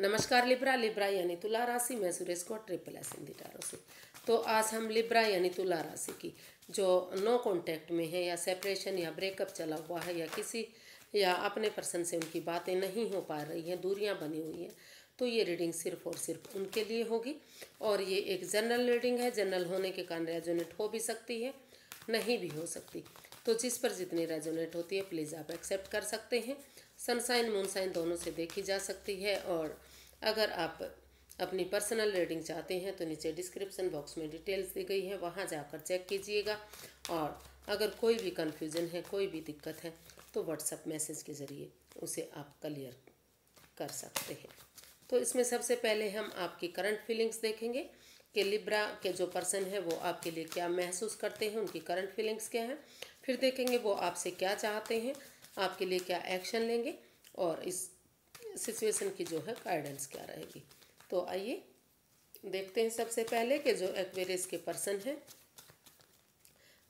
नमस्कार Libra. Libra यानी तुला राशि में सुरेश को ट्रिपल एस हिंदी टारो से। तो आज हम लिब्रा यानी तुला राशि की जो नो कांटेक्ट में है या सेपरेशन या ब्रेकअप चला हुआ है या अपने पर्सन से उनकी बातें नहीं हो पा रही हैं, दूरियां बनी हुई हैं, तो ये रीडिंग सिर्फ और सिर्फ उनके लिए होगी। और ये एक जनरल रीडिंग है। जनरल होने के कारण रेजोनेट हो भी सकती है, नहीं भी हो सकती। तो जिस पर जितनी रेजोनेट होती है प्लीज़ आप एक्सेप्ट कर सकते हैं। सनसाइन मूनसाइन दोनों से देखी जा सकती है। और अगर आप अपनी पर्सनल रीडिंग चाहते हैं तो नीचे डिस्क्रिप्शन बॉक्स में डिटेल्स दी गई है, वहाँ जाकर चेक कीजिएगा। और अगर कोई भी कन्फ्यूज़न है, कोई भी दिक्कत है, तो व्हाट्सएप मैसेज के ज़रिए उसे आप क्लियर कर सकते हैं। तो इसमें सबसे पहले हम आपकी करंट फीलिंग्स देखेंगे कि लिब्रा के जो पर्सन है वो आपके लिए क्या महसूस करते हैं, उनकी करंट फीलिंग्स क्या हैं। फिर देखेंगे वो आपसे क्या चाहते हैं, आपके लिए क्या एक्शन लेंगे और इस सिचुएशन की जो है गाइडेंस क्या रहेगी। तो आइए देखते हैं सबसे पहले कि जो एक्वेरियस के पर्सन हैं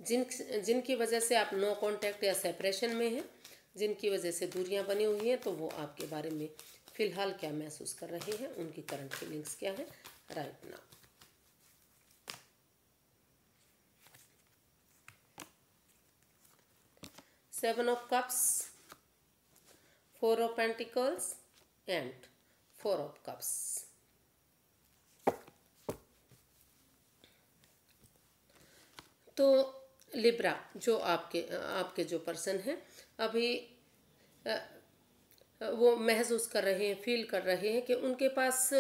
जिनकी वजह से आप नो कांटेक्ट या सेपरेशन में हैं, जिनकी वजह से दूरियां बनी हुई हैं, तो वो आपके बारे में फ़िलहाल क्या महसूस कर रहे हैं, उनकी करंट फीलिंग्स क्या है right now. Seven of cups, four of pentacles and four of cups. तो लिब्रा जो आपके जो पर्सन हैं अभी वो महसूस कर रहे हैं, फील कर रहे हैं कि उनके पास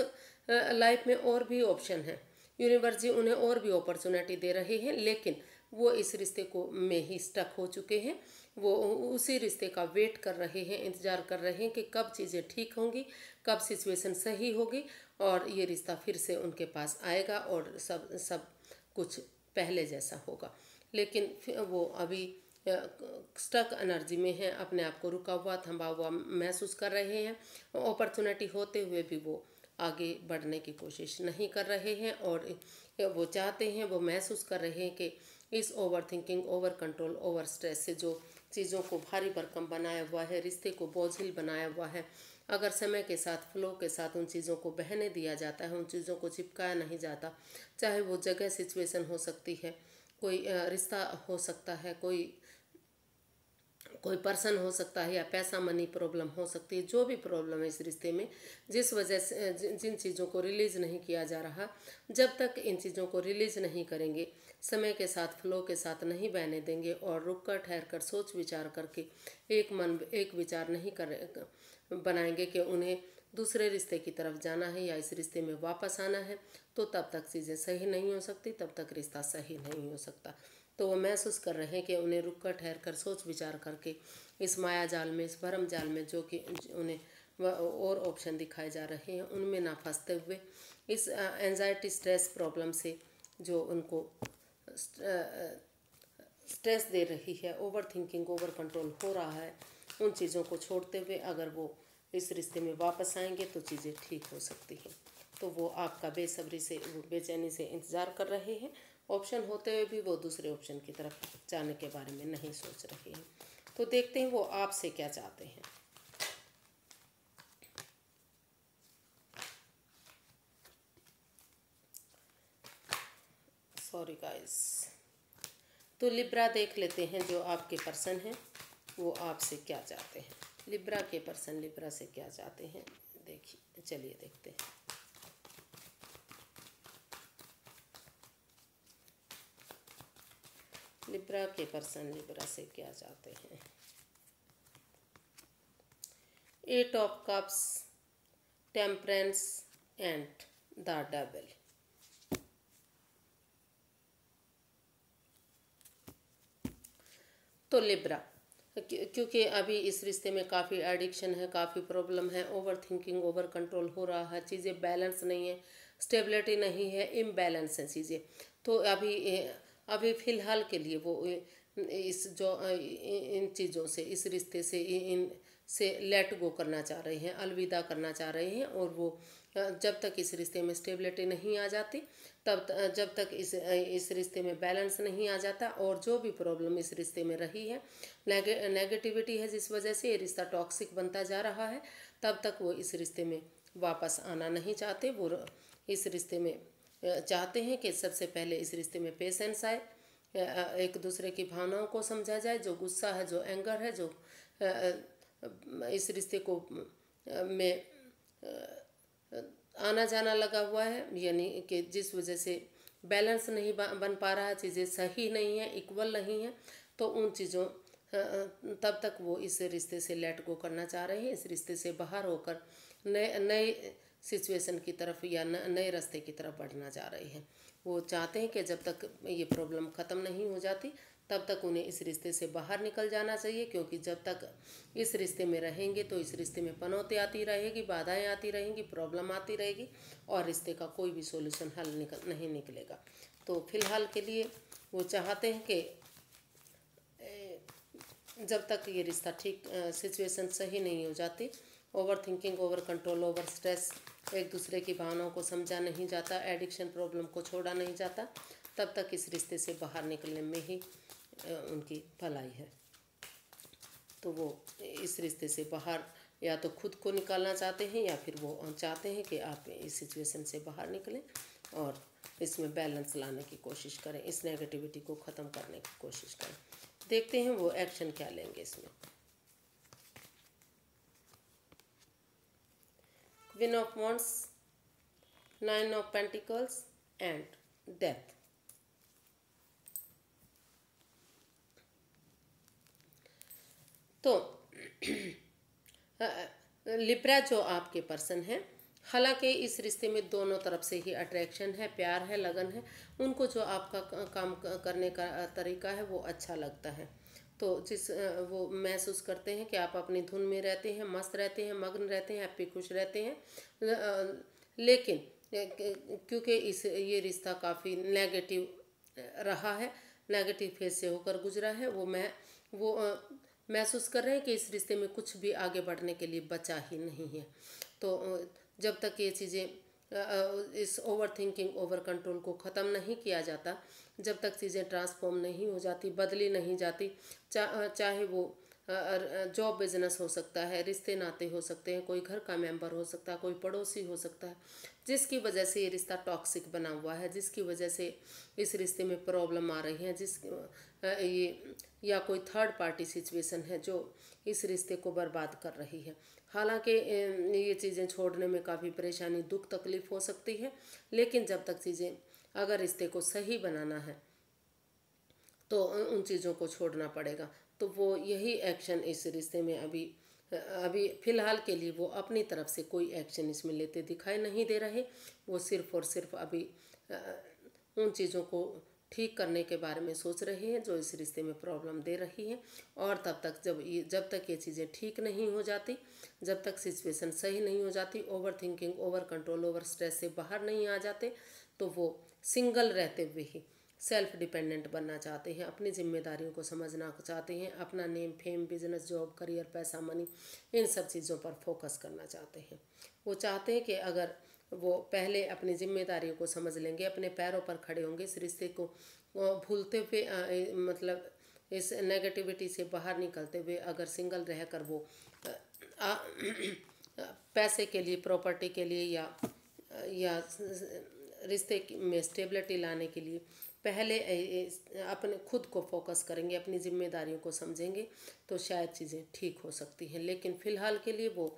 लाइफ में और भी ऑप्शन हैं। यूनिवर्स जी उन्हें और भी अपॉर्चुनिटी दे रहे हैं, लेकिन वो इस रिश्ते को में ही स्टक हो चुके हैं। वो उसी रिश्ते का वेट कर रहे हैं, इंतज़ार कर रहे हैं कि कब चीज़ें ठीक होंगी, कब सिचुएशन सही होगी और ये रिश्ता फिर से उनके पास आएगा और सब सब कुछ पहले जैसा होगा। लेकिन वो अभी स्टक एनर्जी में है, अपने आप को रुका हुआ थमा हुआ महसूस कर रहे हैं। अपॉर्चुनिटी होते हुए भी वो आगे बढ़ने की कोशिश नहीं कर रहे हैं और वो चाहते हैं, वो महसूस कर रहे हैं कि इस over thinking, over control, over stress से जो चीज़ों को भारी भरकम बनाया हुआ है, रिश्ते को बोझिल बनाया हुआ है, अगर समय के साथ फ्लो के साथ उन चीज़ों को बहने दिया जाता है, उन चीज़ों को चिपकाया नहीं जाता, चाहे वो जगह सिचुएशन हो सकती है, कोई रिश्ता हो सकता है, कोई पर्सन हो सकता है या पैसा मनी प्रॉब्लम हो सकती है, जो भी प्रॉब्लम है इस रिश्ते में, जिस वजह से जिन चीज़ों को रिलीज़ नहीं किया जा रहा, जब तक इन चीज़ों को रिलीज़ नहीं करेंगे, समय के साथ फ्लो के साथ नहीं बहने देंगे और रुक कर ठहर कर सोच विचार करके एक मन एक विचार नहीं बनाएंगे कि उन्हें दूसरे रिश्ते की तरफ जाना है या इस रिश्ते में वापस आना है, तो तब तक चीज़ें सही नहीं हो सकती, तब तक रिश्ता सही नहीं हो सकता। तो वो महसूस कर रहे हैं कि उन्हें रुक कर ठहर कर सोच विचार करके इस माया जाल में, इस भरम जाल में जो कि उन्हें और ऑप्शन दिखाए जा रहे हैं, उनमें ना फंसते हुए इस एंजाइटी स्ट्रेस प्रॉब्लम से जो उनको स्ट्रेस दे रही है, ओवर थिंकिंग, ओवर कंट्रोल हो रहा है, उन चीज़ों को छोड़ते हुए अगर वो इस रिश्ते में वापस आएंगे तो चीज़ें ठीक हो सकती हैं। तो वो आपका बेसब्री से, बेचैनी से इंतज़ार कर रहे हैं। ऑप्शन होते हुए भी वो दूसरे ऑप्शन की तरफ जाने के बारे में नहीं सोच रहे हैं। तो देखते हैं वो आपसे क्या चाहते हैं। Sorry guys. तो लिब्रा देख लेते हैं जो आपके पर्सन हैं वो आपसे क्या चाहते हैं। लिब्रा के पर्सन लिब्रा से क्या चाहते हैं, देखिए, चलिए देखते हैं। लिब्रा के पर्सन लिब्रा से क्या चाहते हैं। Eight of cups, temperance and the devil. तो लिब्रा क्योंकि अभी इस रिश्ते में काफ़ी एडिक्शन है, काफ़ी प्रॉब्लम है, ओवर थिंकिंग, ओवर कंट्रोल हो रहा है, चीज़ें बैलेंस नहीं है, स्टेबिलिटी नहीं है, इम्बैलेंस है चीज़ें। तो अभी फ़िलहाल के लिए वो इस जो इन चीज़ों से, इस रिश्ते से, इन से लेट गो करना चाह रहे हैं, अलविदा करना चाह रहे हैं। और वो जब तक इस रिश्ते में स्टेबिलिटी नहीं आ जाती, जब तक इस रिश्ते में बैलेंस नहीं आ जाता और जो भी प्रॉब्लम इस रिश्ते में रही है, नेगेटिविटी है जिस वजह से ये रिश्ता टॉक्सिक बनता जा रहा है, तब तक वो इस रिश्ते में वापस आना नहीं चाहते। वो इस रिश्ते में चाहते हैं कि सबसे पहले इस रिश्ते में पेशेंस आए, एक दूसरे की भावनाओं को समझा जाए। जो गुस्सा है, जो एंगर है, जो इस रिश्ते को में आना जाना लगा हुआ है, यानी कि जिस वजह से बैलेंस नहीं बन पा रहा है, चीज़ें सही नहीं है, इक्वल नहीं है, तो उन चीज़ों तब तक वो इस रिश्ते से लेट गो करना चाह रहे हैं। इस रिश्ते से बाहर होकर नए नए सिचुएशन की तरफ या नए रास्ते की तरफ बढ़ना चाह रहे हैं। वो चाहते हैं कि जब तक ये प्रॉब्लम ख़त्म नहीं हो जाती तब तक उन्हें इस रिश्ते से बाहर निकल जाना चाहिए, क्योंकि जब तक इस रिश्ते में रहेंगे तो इस रिश्ते में पनौती आती रहेगी, बाधाएं आती रहेंगी, प्रॉब्लम आती रहेगी और रिश्ते का कोई भी सॉल्यूशन हल नहीं निकलेगा। तो फिलहाल के लिए वो चाहते हैं कि जब तक ये रिश्ता ठीक सिचुएशन सही नहीं हो जाती, over thinking, over control, over stress, एक दूसरे की भावनाओं को समझा नहीं जाता, एडिक्शन प्रॉब्लम को छोड़ा नहीं जाता, तब तक इस रिश्ते से बाहर निकलने में ही उनकी भलाई है। तो वो इस रिश्ते से बाहर या तो खुद को निकालना चाहते हैं या फिर वो चाहते हैं कि आप इस सिचुएशन से बाहर निकलें और इसमें बैलेंस लाने की कोशिश करें, इस नेगेटिविटी को ख़त्म करने की कोशिश करें। देखते हैं वो एक्शन क्या लेंगे इसमें। Queen of wands, 9 of pentacles and death. तो लिब्रा जो आपके पर्सन है, हालांकि इस रिश्ते में दोनों तरफ से ही अट्रैक्शन है, प्यार है, लगन है, उनको जो आपका काम करने का तरीका है वो अच्छा लगता है। तो वो महसूस करते हैं कि आप अपनी धुन में रहते हैं, मस्त रहते हैं, मग्न रहते हैं, हैप्पी खुश रहते हैं। लेकिन क्योंकि ये रिश्ता काफ़ी नेगेटिव रहा है, नेगेटिव फेज से होकर गुजरा है, वो महसूस कर रहे हैं कि इस रिश्ते में कुछ भी आगे बढ़ने के लिए बचा ही नहीं है। तो जब तक ये चीज़ें इस ओवर थिंकिंग, ओवर कंट्रोल को ख़त्म नहीं किया जाता, जब तक चीज़ें ट्रांसफॉर्म नहीं हो जाती, बदली नहीं जाती, चाहे वो जॉब बिजनेस हो सकता है, रिश्ते नाते हो सकते हैं, कोई घर का मेंबर हो सकता है, कोई पड़ोसी हो सकता है, जिसकी वजह से ये रिश्ता टॉक्सिक बना हुआ है, जिसकी वजह से इस रिश्ते में प्रॉब्लम आ रही है, ये या कोई थर्ड पार्टी सिचुएशन है जो इस रिश्ते को बर्बाद कर रही है। हालांकि ये चीज़ें छोड़ने में काफ़ी परेशानी, दुख, तकलीफ हो सकती है, लेकिन जब तक चीज़ें, अगर रिश्ते को सही बनाना है तो उन चीज़ों को छोड़ना पड़ेगा। तो वो यही एक्शन इस रिश्ते में अभी फ़िलहाल के लिए वो अपनी तरफ से कोई एक्शन इसमें लेते दिखाई नहीं दे रहे। वो सिर्फ़ और सिर्फ अभी उन चीज़ों को ठीक करने के बारे में सोच रहे हैं जो इस रिश्ते में प्रॉब्लम दे रही हैं। और जब तक ये चीज़ें ठीक नहीं हो जाती, जब तक सिचुएशन सही नहीं हो जाती, over thinking, over control, over stress से बाहर नहीं आ जाते, तो वो सिंगल रहते हुए ही सेल्फ डिपेंडेंट बनना चाहते हैं, अपनी जिम्मेदारियों को समझना चाहते हैं, अपना name, fame, business, job, career, पैसा, मनी, इन सब चीज़ों पर फोकस करना चाहते हैं। वो चाहते हैं कि अगर वो पहले अपनी जिम्मेदारियों को समझ लेंगे, अपने पैरों पर खड़े होंगे, इस रिश्ते को भूलते हुए, मतलब इस नेगेटिविटी से बाहर निकलते हुए अगर सिंगल रहकर वो पैसे के लिए, प्रॉपर्टी के लिए या रिश्ते में स्टेबिलिटी लाने के लिए पहले अपने खुद को फोकस करेंगे, अपनी जिम्मेदारियों को समझेंगे, तो शायद चीज़ें ठीक हो सकती हैं। लेकिन फ़िलहाल के लिए वो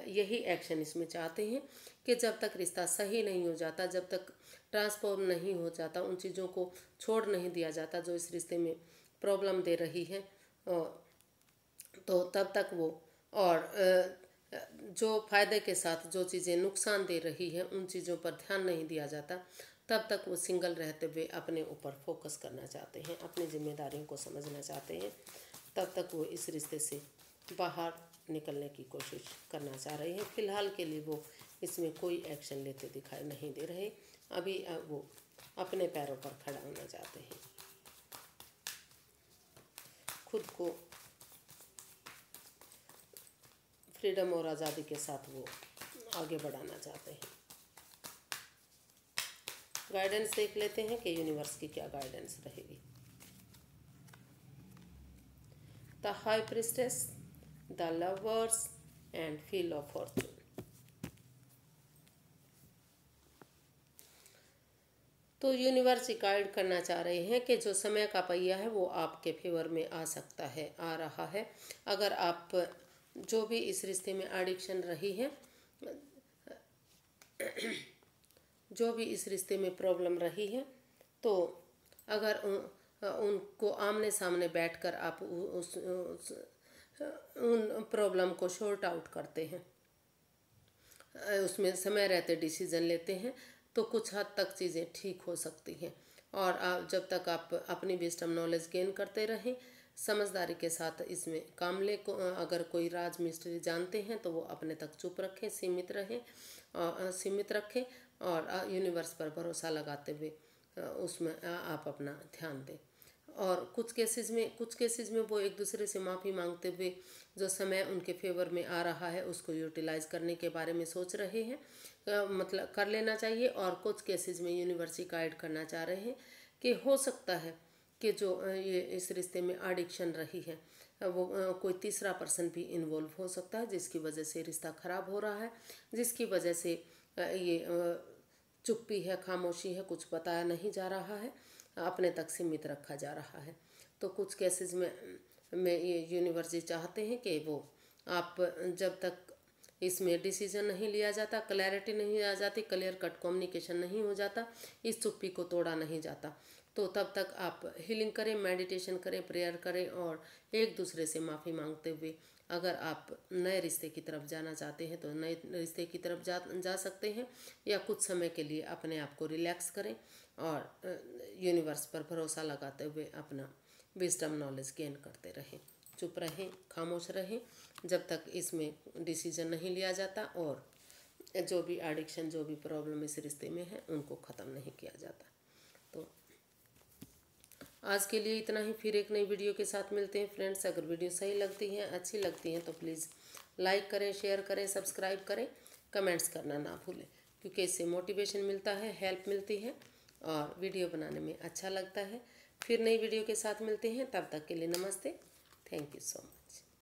यही एक्शन इसमें चाहते हैं कि जब तक रिश्ता सही नहीं हो जाता, जब तक ट्रांसफॉर्म नहीं हो जाता, उन चीज़ों को छोड़ नहीं दिया जाता जो इस रिश्ते में प्रॉब्लम दे रही है, तो तब तक वो, और जो फ़ायदे के साथ जो चीज़ें नुकसान दे रही हैं उन चीज़ों पर ध्यान नहीं दिया जाता, तब तक वो सिंगल रहते हुए अपने ऊपर फोकस करना चाहते हैं, अपनी जिम्मेदारियों को समझना चाहते हैं। तब तक वो इस रिश्ते से बाहर निकलने की कोशिश करना चाह रहे हैं। फ़िलहाल के लिए वो इसमें कोई एक्शन लेते दिखाई नहीं दे रहे। अभी वो अपने पैरों पर खड़ा होना चाहते हैं, खुद को फ्रीडम और आज़ादी के साथ वो आगे बढ़ाना चाहते हैं। गाइडेंस देख लेते हैं कि यूनिवर्स की क्या गाइडेंस रहेगी। The high priestess, the lovers and wheel of Fortune. तो यूनिवर्स गाइड करना चाह रहे हैं कि जो समय का पहिया है वो आपके फेवर में आ सकता है, आ रहा है। अगर आप जो भी इस रिश्ते में एडिक्शन रही है, जो भी इस रिश्ते में प्रॉब्लम रही है, तो अगर उनको आमने सामने बैठकर आप उन प्रॉब्लम को शॉर्ट आउट करते हैं, उसमें समय रहते डिसीजन लेते हैं, तो कुछ हद तक चीज़ें ठीक हो सकती हैं। और आप जब तक आप अपनी विजडम नॉलेज गेन करते रहें, समझदारी के साथ इसमें काम ले को अगर कोई राज मिस्ट्री जानते हैं तो वो अपने तक चुप रखें, सीमित रखें और यूनिवर्स पर भरोसा लगाते हुए उसमें आप अपना ध्यान दें। और कुछ केसेस में वो एक दूसरे से माफ़ी मांगते हुए जो समय उनके फेवर में आ रहा है उसको यूटिलाइज करने के बारे में सोच रहे हैं, मतलब कर लेना चाहिए। और कुछ केसेस में यूनिवर्सिटी गाइड करना चाह रहे हैं कि हो सकता है कि जो ये इस रिश्ते में एडिक्शन रही है वो कोई तीसरा पर्सन भी इन्वॉल्व हो सकता है, जिसकी वजह से रिश्ता ख़राब हो रहा है, जिसकी वजह से ये चुप्पी है, खामोशी है, कुछ बताया नहीं जा रहा है, अपने तक सीमित रखा जा रहा है। तो कुछ केसेस में ये यूनिवर्सिटी चाहते हैं कि वो आप जब तक इसमें डिसीजन नहीं लिया जाता, क्लैरिटी नहीं आ जाती, क्लियर कट कम्युनिकेशन नहीं हो जाता, इस चुप्पी को तोड़ा नहीं जाता, तो तब तक आप हीलिंग करें, मेडिटेशन करें, प्रेयर करें और एक दूसरे से माफ़ी मांगते हुए अगर आप नए रिश्ते की तरफ जाना चाहते हैं तो नए रिश्ते की तरफ जा सकते हैं, या कुछ समय के लिए अपने आप को रिलैक्स करें और यूनिवर्स पर भरोसा लगाते हुए अपना विजडम नॉलेज गेन करते रहें, चुप रहें, खामोश रहें जब तक इसमें डिसीजन नहीं लिया जाता और जो भी एडिक्शन, जो भी प्रॉब्लम इस रिश्ते में है उनको ख़त्म नहीं किया जाता। तो आज के लिए इतना ही, फिर एक नई वीडियो के साथ मिलते हैं फ्रेंड्स। अगर वीडियो सही लगती है, अच्छी लगती है तो प्लीज़ लाइक करें, शेयर करें, सब्सक्राइब करें, कमेंट्स करना ना भूलें, क्योंकि इससे मोटिवेशन मिलता है, हेल्प मिलती है और वीडियो बनाने में अच्छा लगता है। फिर नई वीडियो के साथ मिलते हैं, तब तक के लिए नमस्ते, थैंक यू सो मच।